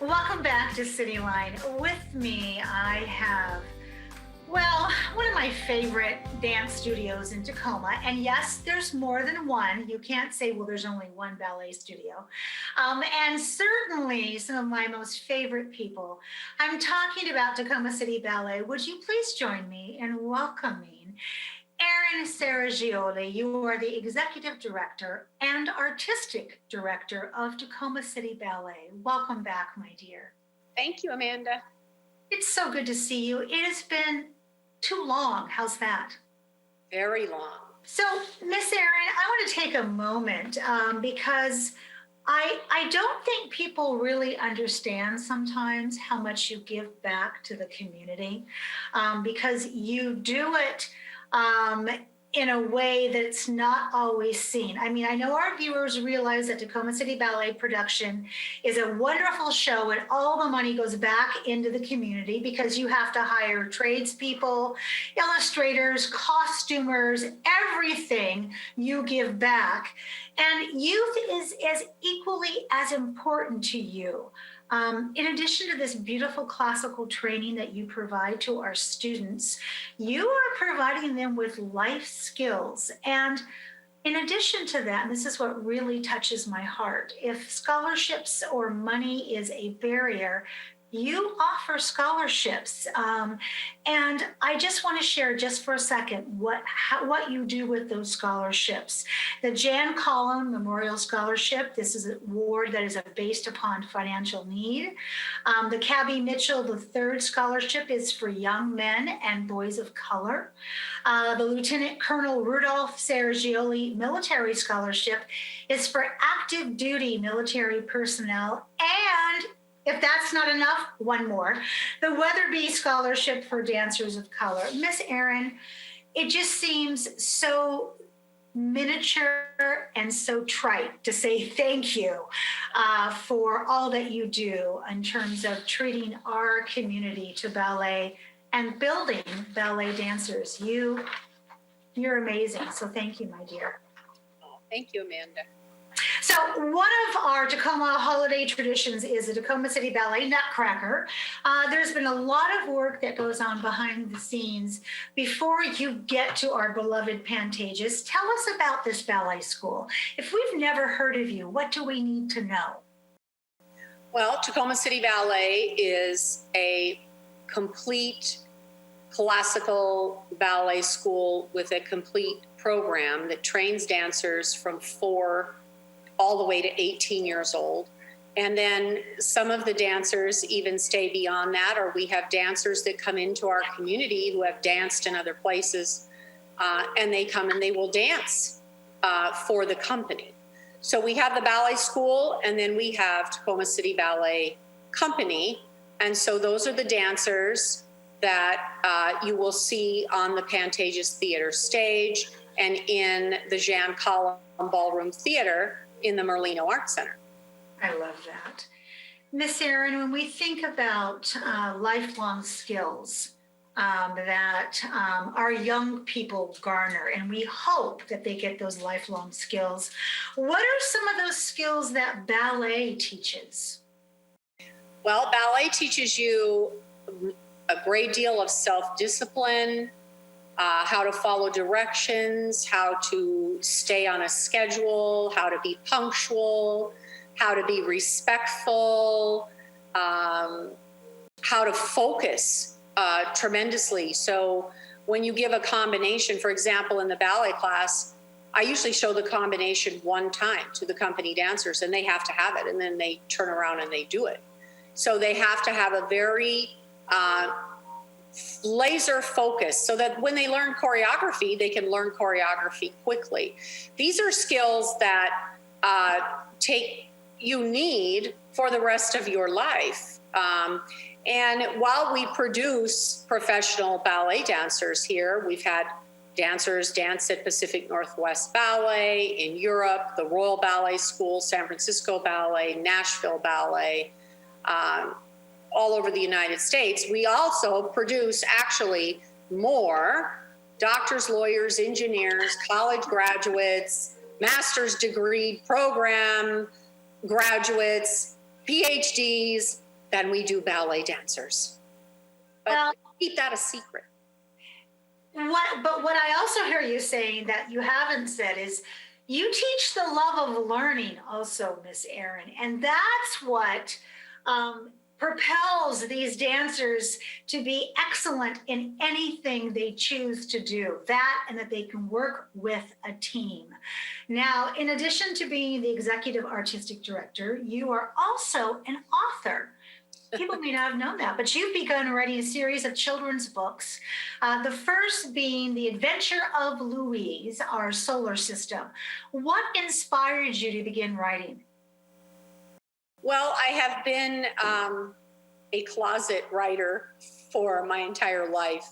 Welcome back to Cityline. With me, I have, well, one of my favorite dance studios in Tacoma. And yes, there's more than one. You can't say, well, there's only one ballet studio. And certainly some of my most favorite people. I'm talking about Tacoma City Ballet. Would you please join me in welcoming Erin Serragioli? You are the Executive Director and Artistic Director of Tacoma City Ballet. Welcome back, my dear. Thank you, Amanda. It's so good to see you. It has been too long. How's that? Very long. So, Miss Erin, I want to take a moment because I don't think people really understand sometimes how much you give back to the community because you do it in a way that's not always seen. I mean, I know our viewers realize that Tacoma City Ballet production is a wonderful show and all the money goes back into the community because you have to hire tradespeople, illustrators, costumers, everything you give back. And youth is as equally as important to you. In addition to this beautiful classical training that you provide to our students, you are providing them with life skills. And in addition to that, and this is what really touches my heart, if scholarships or money is a barrier, you offer scholarships. And I just want to share just for a second what you do with those scholarships. The Jan Collum Memorial Scholarship, this is an award that is based upon financial need. The Cabby Mitchell III Scholarship is for young men and boys of color. The Lieutenant Colonel Rudolph Serragioli Military Scholarship is for active duty military personnel. And if that's not enough, one more. The Weatherby Scholarship for Dancers of Color. Miss Erin, it just seems so miniature and so trite to say thank you for all that you do in terms of treating our community to ballet and building ballet dancers. You're amazing. So thank you, my dear. Oh, thank you, Amanda. So one of our Tacoma holiday traditions is the Tacoma City Ballet Nutcracker. There's been a lot of work that goes on behind the scenes before you get to our beloved Pantages. Tell us about this ballet school. If we've never heard of you, what do we need to know? Well, Tacoma City Ballet is a complete classical ballet school with a complete program that trains dancers from 4 all the way to 18 years old. And then some of the dancers even stay beyond that, or we have dancers that come into our community who have danced in other places, and they come and they will dance for the company. So we have the ballet school, and then we have Tacoma City Ballet Company. And so those are the dancers that you will see on the Pantages Theater stage and in the Jan Collum Ballroom Theatre in the Merlino Art Center. I love that. Miss Erin, when we think about lifelong skills that our young people garner, and we hope that they get those lifelong skills, what are some of those skills that ballet teaches? Well, ballet teaches you a great deal of self-discipline, how to follow directions, how to stay on a schedule, how to be punctual, how to be respectful, how to focus tremendously. So when you give a combination, for example, in the ballet class, I usually show the combination one time to the company dancers, and they have to have it, and then they turn around and they do it. So they have to have a very laser focus so that when they learn choreography, they can learn choreography quickly. These are skills that you need for the rest of your life. And while we produce professional ballet dancers here, we've had dancers dance at Pacific Northwest Ballet, in Europe, the Royal Ballet School, San Francisco Ballet, Nashville Ballet, all over the United States. We also produce actually more doctors, lawyers, engineers, college graduates, master's degree program graduates, PhDs, than we do ballet dancers. But Well, keep that a secret. but what I also hear you saying that you haven't said is you teach the love of learning also, Miss Erin. And that's what propels these dancers to be excellent in anything they choose to do. That and that they can work with a team. Now, in addition to being the executive artistic director, you are also an author. People may not have known that, but you've begun writing a series of children's books. The first being The Adventure of Louise, our solar system. What inspired you to begin writing? Well, I have been a closet writer for my entire life.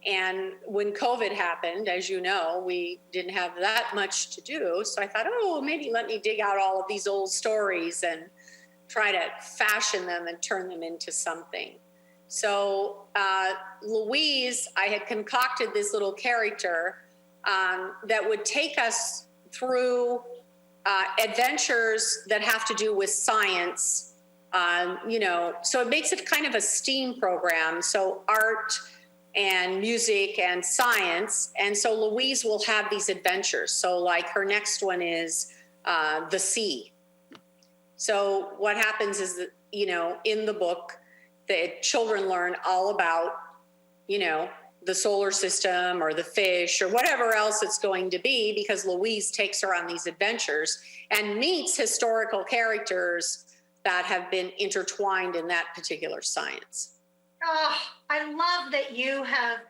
And when COVID happened, as you know, we didn't have that much to do. So I thought, oh, maybe let me dig out all of these old stories and try to fashion them and turn them into something. So Louise, I had concocted this little character that would take us through adventures that have to do with science. So it makes it kind of a STEAM program. So art and music and science. And so Louise will have these adventures. So like her next one is the sea. So what happens is that, in the book, the children learn all about, the solar system or the fish or whatever else it's going to be, because Louise takes her on these adventures and meets historical characters that have been intertwined in that particular science. Oh, I love that you have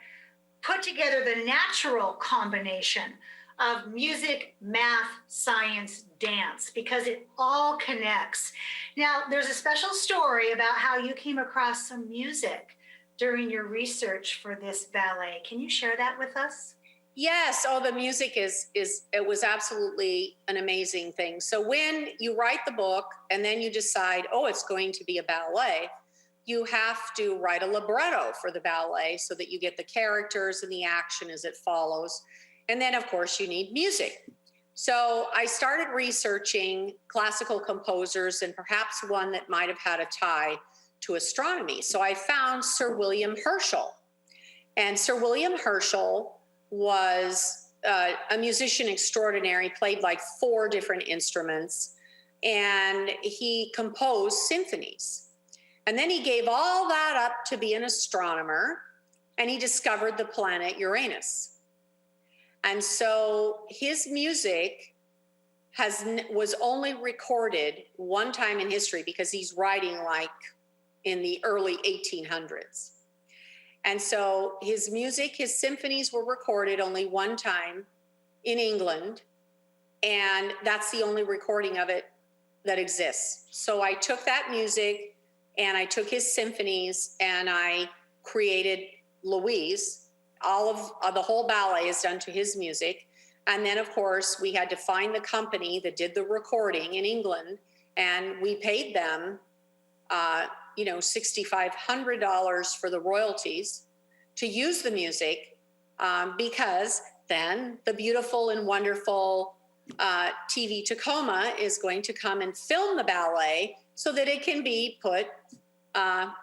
put together the natural combination of music, math, science, dance, because it all connects. Now, there's a special story about how you came across some music during your research for this ballet. Can you share that with us? Yes. Oh, the music it was absolutely an amazing thing. So when you write the book and then you decide, oh, it's going to be a ballet, you have to write a libretto for the ballet so that you get the characters and the action as it follows. And then, of course, you need music. So I started researching classical composers and perhaps one that might have had a tie to astronomy. So I found Sir William Herschel. And Sir William Herschel was a musician extraordinary, played like 4 different instruments, and he composed symphonies. And then he gave all that up to be an astronomer, and he discovered the planet Uranus. And so his music was only recorded one time in history, because he's writing like in the early 1800s. And so his music, his symphonies were recorded only one time in England, and that's the only recording of it that exists. So I took that music and I took his symphonies and I created Louise. All of the whole ballet is done to his music. And then, of course, we had to find the company that did the recording in England, and we paid them, $6,500 for the royalties to use the music, because then the beautiful and wonderful TV Tacoma is going to come and film the ballet so that it can be put on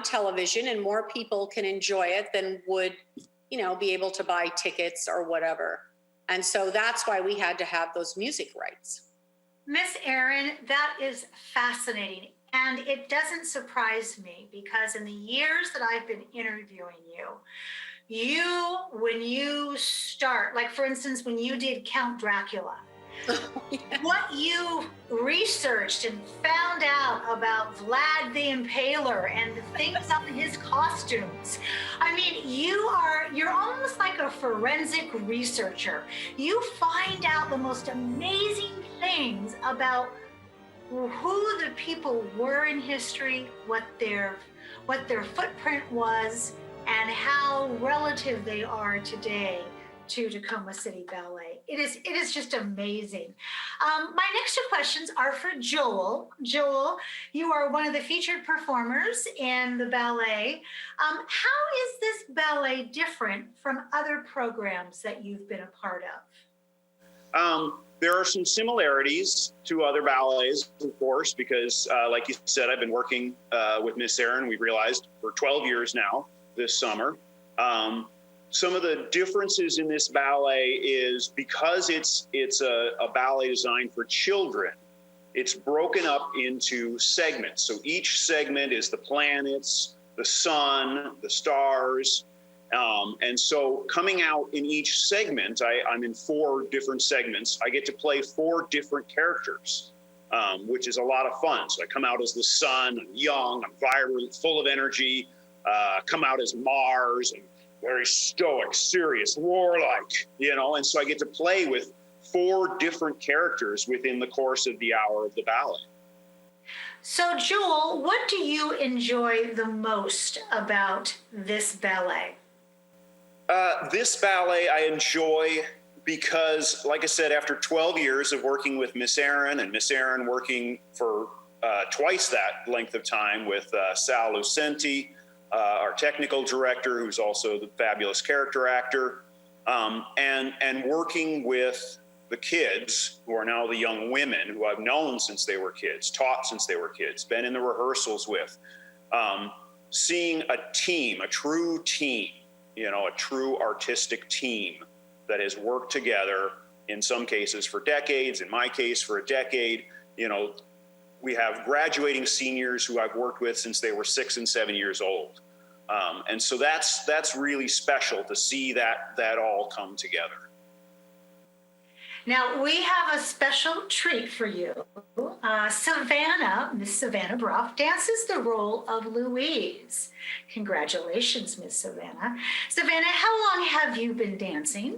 television, and more people can enjoy it than would, be able to buy tickets or whatever. And so that's why we had to have those music rights. Miss Erin, that is fascinating. And it doesn't surprise me, because in the years that I've been interviewing you, when you start, like for instance, when you did Count Dracula, what you researched and found out about Vlad the Impaler and the things on his costumes. I mean, you're almost like a forensic researcher. You find out the most amazing things about who the people were in history, what their footprint was, and how relative they are today to Tacoma City Ballet. It is just amazing. My next 2 questions are for Joel. Joel, you are one of the featured performers in the ballet. How is this ballet different from other programs that you've been a part of? There are some similarities to other ballets, of course, because like you said, I've been working with Miss Erin, we realized, for 12 years now this summer. Some of the differences in this ballet is because it's a ballet designed for children, it's broken up into segments. So each segment is the planets, the sun, the stars. And so coming out in each segment, I'm in 4 different segments. I get to play 4 different characters, which is a lot of fun. So I come out as the sun, I'm young, I'm vibrant, full of energy. Come out as Mars, and very stoic, serious, warlike, and so I get to play with 4 different characters within the course of the hour of the ballet. So, Joel, what do you enjoy the most about this ballet? This ballet I enjoy because, like I said, after 12 years of working with Miss Erin, and Miss Erin working for twice that length of time with Sal Lucenti, our technical director, who's also the fabulous character actor, and working with the kids, who are now the young women, who I've known since they were kids, taught since they were kids, been in the rehearsals with, seeing a team, a true team, a true artistic team that has worked together, in some cases for decades, in my case for a decade. We have graduating seniors who I've worked with since they were 6 and 7 years old. And so that's really special to see that all come together. Now, we have a special treat for you. Miss Savannah Brough, dances the role of Louise. Congratulations, Miss Savannah. Savannah, how long have you been dancing?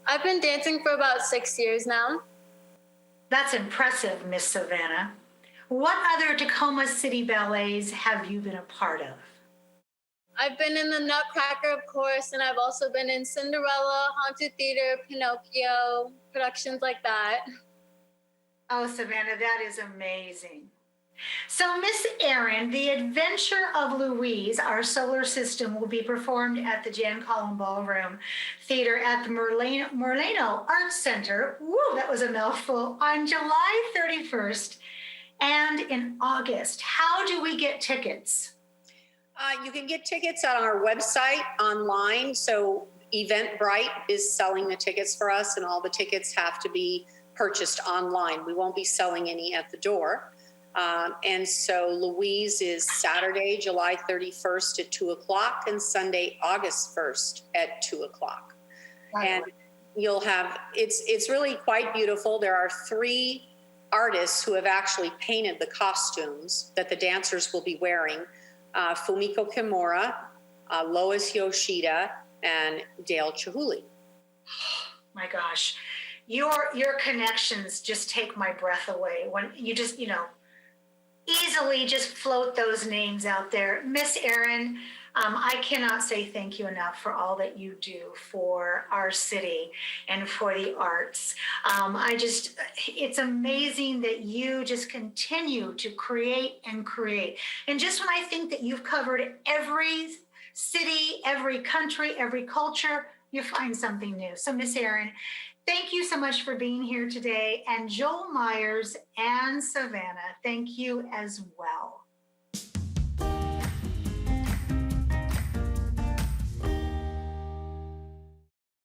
I've been dancing for about 6 years now. That's impressive, Miss Savannah. What other Tacoma City ballets have you been a part of? I've been in the Nutcracker, of course, and I've also been in Cinderella, Haunted Theater, Pinocchio, productions like that. Oh, Savannah, that is amazing. So, Miss Erin, the Adventure of Louise, our solar system, will be performed at the Jan Collum Ballroom Theatre at the Merlino Art Center. Woo, that was a mouthful. On July 31st and in August. How do we get tickets? You can get tickets on our website online. So Eventbrite is selling the tickets for us, and all the tickets have to be purchased online. We won't be selling any at the door. And so Louise is Saturday, July 31st at 2:00, and Sunday, August 1st at 2:00. Wow. And you'll have, it's really quite beautiful. There are 3 artists who have actually painted the costumes that the dancers will be wearing. Fumiko Kimura, Lois Yoshida, and Dale Chihuly. My gosh, your connections just take my breath away when you just, easily just float those names out there. Miss Erin, I cannot say thank you enough for all that you do for our city and for the arts. It's amazing that you just continue to create and create. And just when I think that you've covered every city, every country, every culture, you find something new. So, Miss Erin, thank you so much for being here today. And Joel Myers and Savannah, thank you as well.